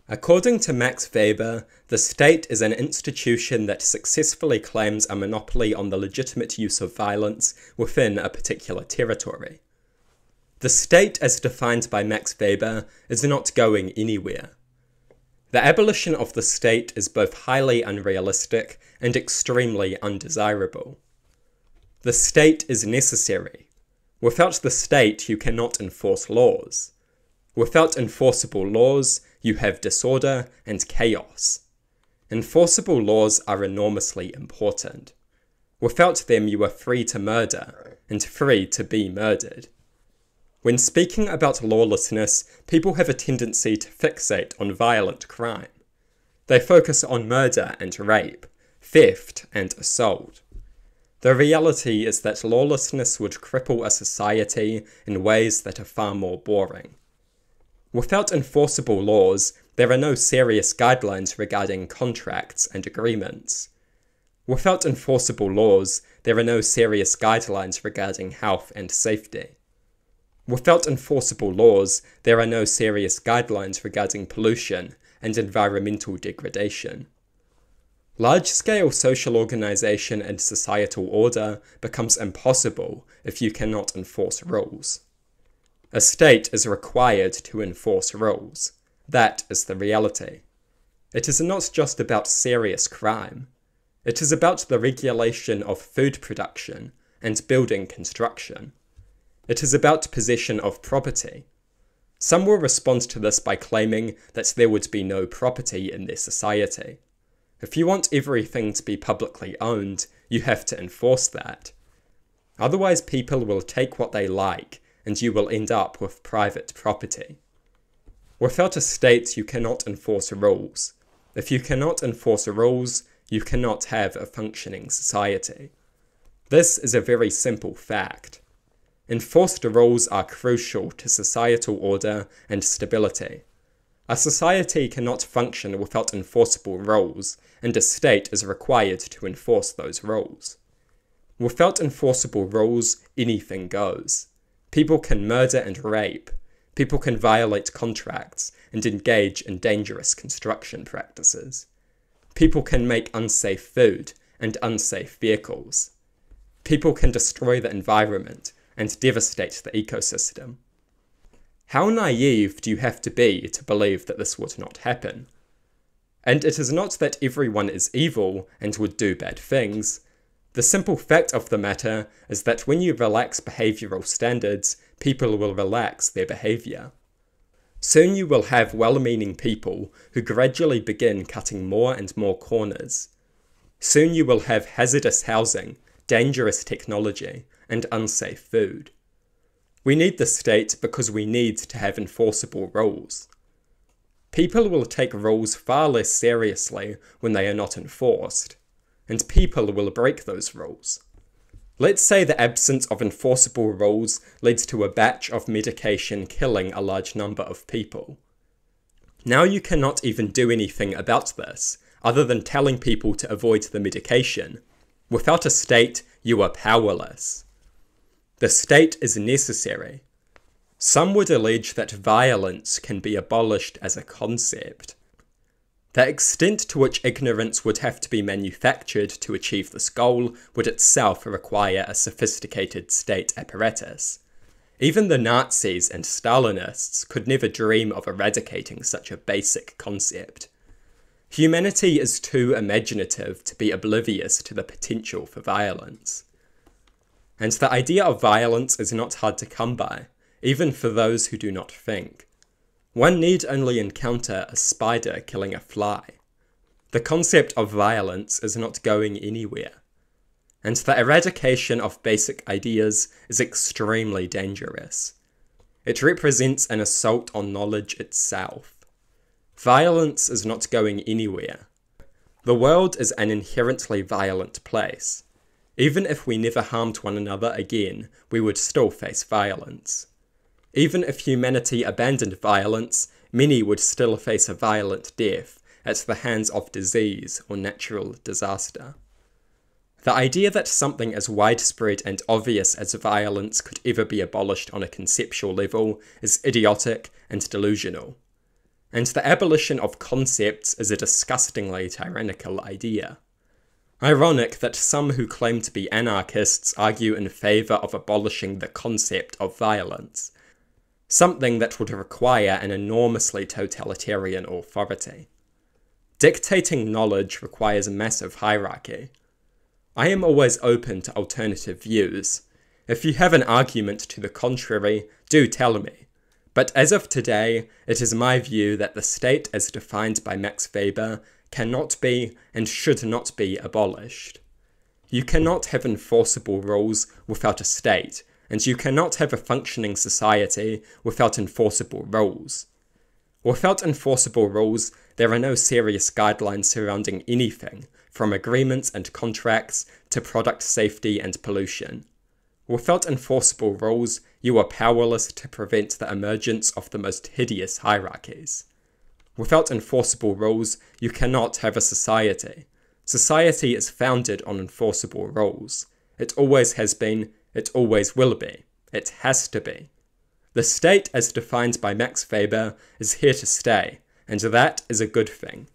According to Max Weber, the state is an institution that successfully claims a monopoly on the legitimate use of violence within a particular territory. The state, as defined by Max Weber, is not going anywhere. The abolition of the state is both highly unrealistic and extremely undesirable. The state is necessary. Without the state, you cannot enforce laws. Without enforceable laws, you have disorder and chaos. Enforceable laws are enormously important. Without them, you are free to murder, and free to be murdered. When speaking about lawlessness, people have a tendency to fixate on violent crime. They focus on murder and rape, theft and assault. The reality is that lawlessness would cripple a society in ways that are far more boring. Without enforceable laws, there are no serious guidelines regarding contracts and agreements. Without enforceable laws, there are no serious guidelines regarding health and safety. Without enforceable laws, there are no serious guidelines regarding pollution and environmental degradation. Large-scale social organization and societal order becomes impossible if you cannot enforce rules. A state is required to enforce rules. That is the reality. It is not just about serious crime. It is about the regulation of food production and building construction. It is about possession of property. Some will respond to this by claiming that there would be no property in their society. If you want everything to be publicly owned, you have to enforce that. Otherwise, people will take what they like, and you will end up with private property. Without a state, you cannot enforce rules. If you cannot enforce rules, you cannot have a functioning society. This is a very simple fact. Enforced rules are crucial to societal order and stability. A society cannot function without enforceable rules, and a state is required to enforce those rules. Without enforceable rules, anything goes. People can murder and rape. People can violate contracts and engage in dangerous construction practices. People can make unsafe food and unsafe vehicles. People can destroy the environment and devastate the ecosystem. How naive do you have to be to believe that this would not happen? And it is not that everyone is evil and would do bad things. The simple fact of the matter is that when you relax behavioral standards, people will relax their behavior. Soon you will have well-meaning people who gradually begin cutting more and more corners. Soon you will have hazardous housing, dangerous technology, and unsafe food. We need the state because we need to have enforceable rules. People will take rules far less seriously when they are not enforced, and people will break those rules. Let's say the absence of enforceable rules leads to a batch of medication killing a large number of people. Now you cannot even do anything about this, other than telling people to avoid the medication. Without a state, you are powerless. The state is necessary. Some would allege that violence can be abolished as a concept. The extent to which ignorance would have to be manufactured to achieve this goal would itself require a sophisticated state apparatus. Even the Nazis and Stalinists could never dream of eradicating such a basic concept. Humanity is too imaginative to be oblivious to the potential for violence. And the idea of violence is not hard to come by, even for those who do not think. One need only encounter a spider killing a fly. The concept of violence is not going anywhere. And the eradication of basic ideas is extremely dangerous. It represents an assault on knowledge itself. Violence is not going anywhere. The world is an inherently violent place. Even if we never harmed one another again, we would still face violence. Even if humanity abandoned violence, many would still face a violent death at the hands of disease or natural disaster. The idea that something as widespread and obvious as violence could ever be abolished on a conceptual level is idiotic and delusional. and the abolition of concepts is a disgustingly tyrannical idea. Ironic that some who claim to be anarchists argue in favour of abolishing the concept of violence, something that would require an enormously totalitarian authority. Dictating knowledge requires a massive hierarchy. I am always open to alternative views. If you have an argument to the contrary, do tell me. But as of today, it is my view that the state as defined by Max Weber cannot be and should not be abolished. You cannot have enforceable rules without a state, and you cannot have a functioning society without enforceable rules. Without enforceable rules, there are no serious guidelines surrounding anything, from agreements and contracts to product safety and pollution. Without enforceable rules, you are powerless to prevent the emergence of the most hideous hierarchies. Without enforceable rules, you cannot have a society. Society is founded on enforceable rules. It always has been, it always will be. It has to be. The state as defined by Max Weber is here to stay, and that is a good thing.